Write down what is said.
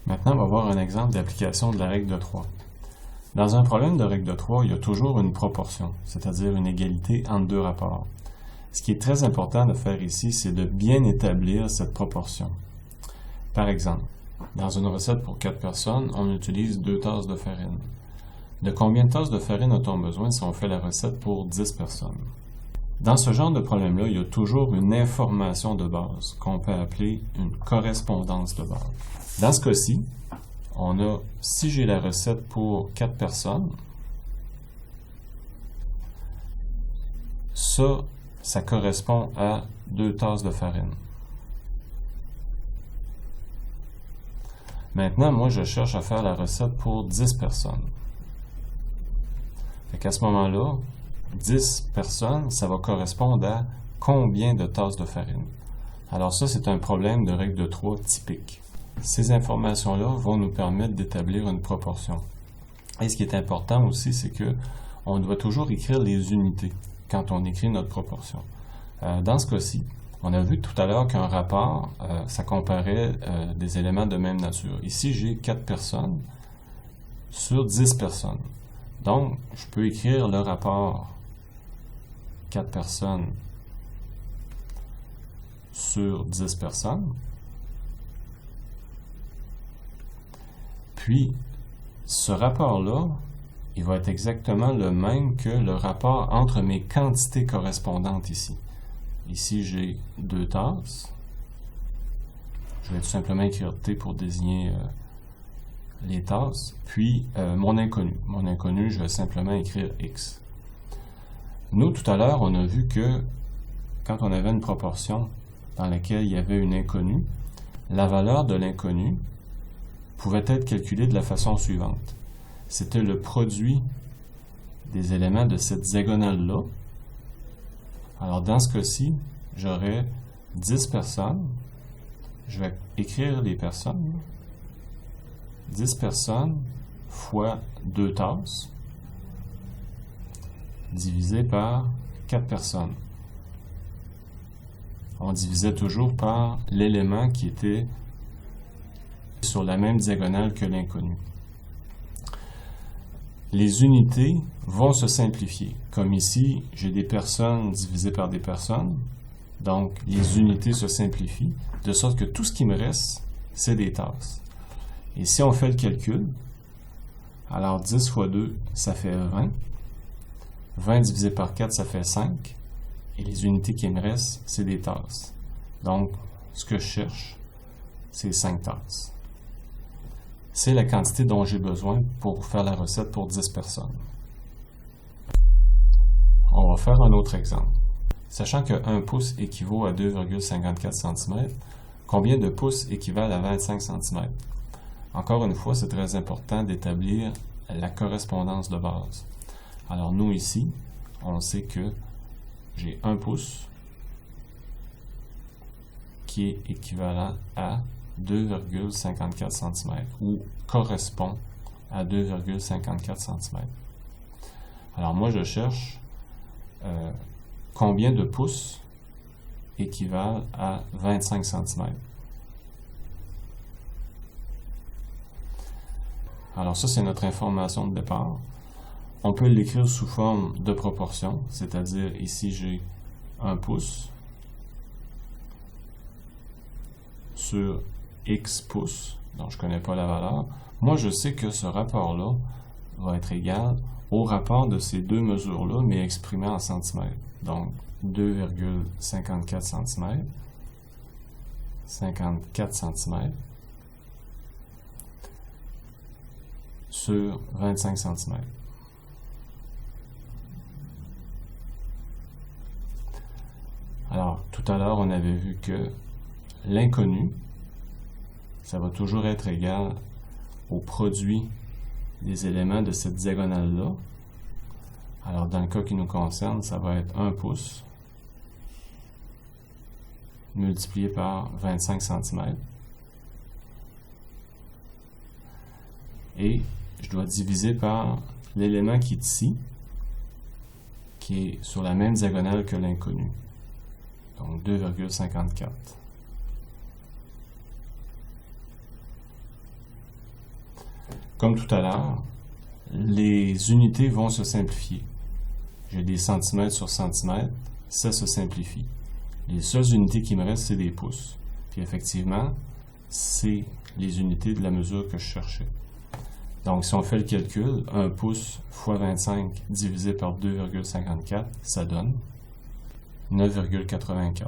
Maintenant, on va voir un exemple d'application de la règle de 3. Dans un problème de règle de 3, il y a toujours une proportion, c'est-à-dire une égalité entre deux rapports. Ce qui est très important de faire ici, c'est de bien établir cette proportion. Par exemple, dans une recette pour 4 personnes, on utilise 2 tasses de farine. De combien de tasses de farine a-t-on besoin si on fait la recette pour 10 personnes? Dans ce genre de problème-là, il y a toujours une information de base qu'on peut appeler une correspondance de base. Dans ce cas-ci, on a, si j'ai la recette pour 4 personnes, ça correspond à 2 tasses de farine. Maintenant, moi, je cherche à faire la recette pour 10 personnes. Fait qu'à ce moment-là, 10 personnes, ça va correspondre à combien de tasses de farine? Alors ça, c'est un problème de règle de 3 typique. Ces informations-là vont nous permettre d'établir une proportion. Et ce qui est important aussi, c'est que on doit toujours écrire les unités quand on écrit notre proportion. Dans ce cas-ci, on a vu tout à l'heure qu'un rapport, ça comparait des éléments de même nature. Ici, j'ai 4 personnes sur 10 personnes. Donc, je peux écrire le rapport 4 personnes sur 10 personnes. Puis, ce rapport-là, il va être exactement le même que le rapport entre mes quantités correspondantes ici. Ici, j'ai 2 tasses. Je vais tout simplement écrire T pour désigner les tasses. Puis, mon inconnu. Mon inconnu, je vais simplement écrire X. Nous, tout à l'heure, on a vu que quand on avait une proportion dans laquelle il y avait une inconnue, la valeur de l'inconnu pouvait être calculée de la façon suivante. C'était le produit des éléments de cette diagonale-là. Alors, dans ce cas-ci, j'aurais 10 personnes. Je vais écrire les personnes. 10 personnes fois 2 tasses divisé par 4 personnes. On divisait toujours par l'élément qui était sur la même diagonale que l'inconnu. Les unités vont se simplifier. Comme ici, j'ai des personnes divisées par des personnes, donc les unités se simplifient, de sorte que tout ce qui me reste, c'est des tasses. Et si on fait le calcul, alors 10 fois 2, ça fait 20. 20 divisé par 4, ça fait 5. Et les unités qui me restent, c'est des tasses. Donc, ce que je cherche, c'est 5 tasses. C'est la quantité dont j'ai besoin pour faire la recette pour 10 personnes. On va faire un autre exemple. Sachant que 1 pouce équivaut à 2,54 cm, combien de pouces équivalent à 25 cm? Encore une fois, c'est très important d'établir la correspondance de base. Alors nous ici, on sait que j'ai 1 pouce qui est équivalent à 2,54 cm ou correspond à 2,54 cm. Alors moi, je cherche combien de pouces équivalent à 25 cm. Alors ça, c'est notre information de départ. On peut l'écrire sous forme de proportion, c'est-à-dire ici, j'ai 1 pouce sur X pouces, donc je ne connais pas la valeur. Moi, je sais que ce rapport-là va être égal au rapport de ces deux mesures-là, mais exprimé en centimètres. Donc, 2,54 cm, 54 cm sur 25 cm. Alors, tout à l'heure, on avait vu que l'inconnu, ça va toujours être égal au produit des éléments de cette diagonale-là. Alors, dans le cas qui nous concerne, ça va être 1 pouce multiplié par 25 cm. Et je dois diviser par l'élément qui est ici, qui est sur la même diagonale que l'inconnu. Donc 2,54. comme tout à l'heure, les unités vont se simplifier. J'ai des centimètres sur centimètres, ça se simplifie. Les seules unités qui me restent, c'est des pouces. Puis effectivement, c'est les unités de la mesure que je cherchais. Donc, si on fait le calcul, 1 pouce fois 25 divisé par 2,54, ça donne 9,84.